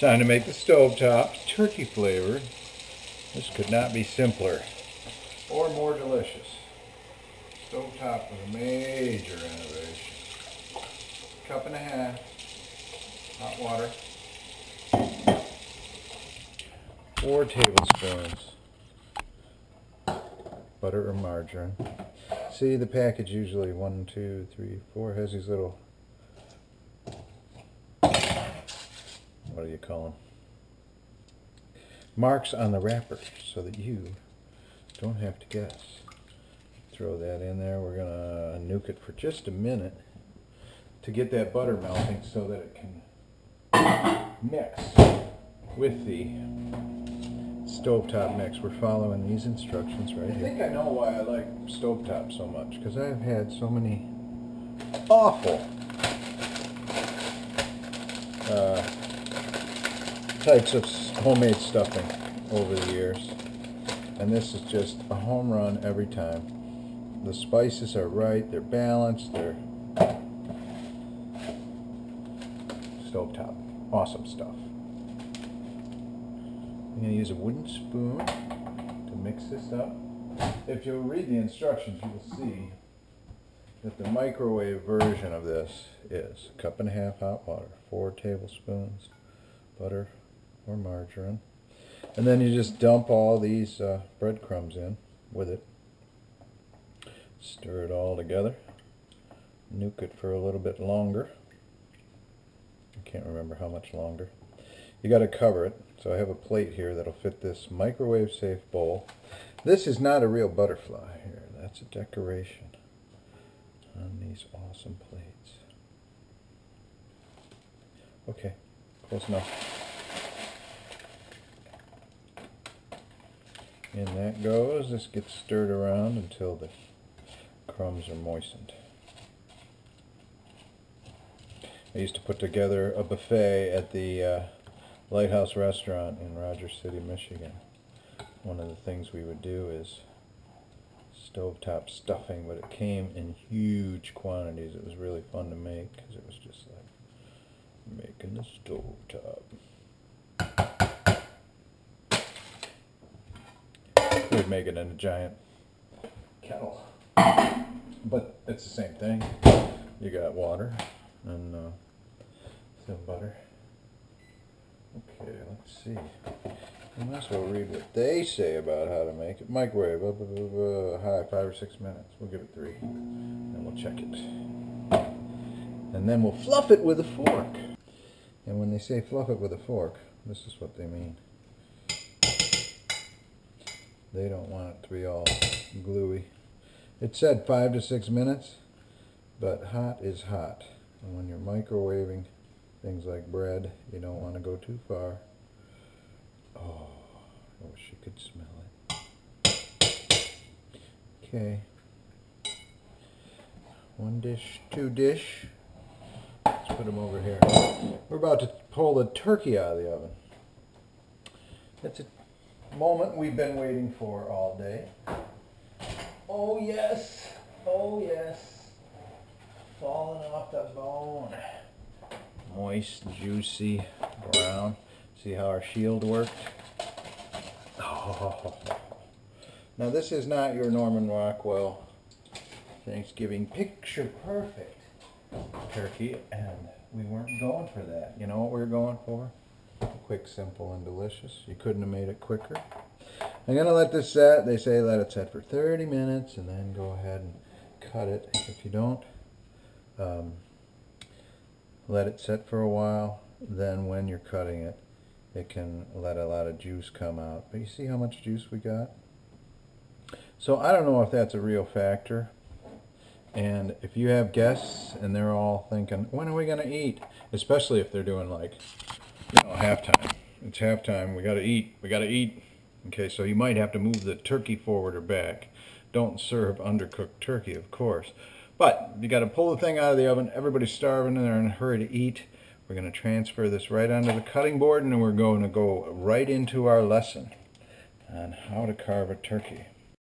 Time to make the stovetop turkey flavored. This could not be simpler or more delicious. Stovetop was a major innovation. Cup and a half hot water. 4 tablespoons butter or margarine. See, the package usually 1, 2, 3, 4 has these little, what do you call them, marks on the wrapper so that you don't have to guess. Throw that in there. We're gonna nuke it for just a minute to get that butter melting so that it can mix with the stovetop mix. We're following these instructions right here. I think I know why I like stovetop so much, because I've had so many awful types of homemade stuffing over the years, and this is just a home run every time. The spices are right, they're balanced, they're stovetop. Awesome stuff. I'm going to use a wooden spoon to mix this up. If you'll read the instructions, you will see that the microwave version of this is 1.5 cups hot water, 4 tablespoons butter or margarine, and then you just dump all these breadcrumbs in with it. Stir it all together. Nuke it for a little bit longer. I can't remember how much longer. You got to cover it. So I have a plate here that'll fit this microwave safe bowl. This is not a real butterfly here. That's a decoration on these awesome plates. Okay, close enough. In that goes. This gets stirred around until the crumbs are moistened. I used to put together a buffet at the Lighthouse Restaurant in Rogers City, Michigan. One of the things we would do is stovetop stuffing, but it came in huge quantities. It was really fun to make because it was just like making the stovetop. We'd make it in a giant kettle, but it's the same thing. You got water and some butter. Okay, let's see. I might as well read what they say about how to make it. Microwave, high, 5 or 6 minutes. We'll give it 3, and we'll check it. And then we'll fluff it with a fork. And when they say fluff it with a fork, this is what they mean. They don't want it to be all gluey. It said 5 to 6 minutes, but hot is hot. And when you're microwaving things like bread, you don't want to go too far. Oh, I wish you could smell it. Okay. 1 dish, 2 dish. Let's put them over here. We're about to pull the turkey out of the oven. It's a moment we've been waiting for all day. Oh yes, oh yes. Falling off the bone. Moist, juicy, brown. See how our shield worked? Oh. Now this is not your Norman Rockwell Thanksgiving picture perfect turkey, and we weren't going for that. You know what we were going for? Quick, simple, and delicious. You couldn't have made it quicker. I'm going to let this set. They say let it set for 30 minutes and then go ahead and cut it. If you don't let it set for a while, then when you're cutting it, it can let a lot of juice come out. But you see how much juice we got? So I don't know if that's a real factor. And if you have guests and they're all thinking, when are we going to eat? Especially if they're doing like, you know, halftime. It's halftime, we got to eat, we got to eat. Okay, so you might have to move the turkey forward or back. Don't serve undercooked turkey, of course. But you got to pull the thing out of the oven. Everybody's starving and they're in a hurry to eat. We're going to transfer this right onto the cutting board, and then we're going to go right into our lesson on how to carve a turkey.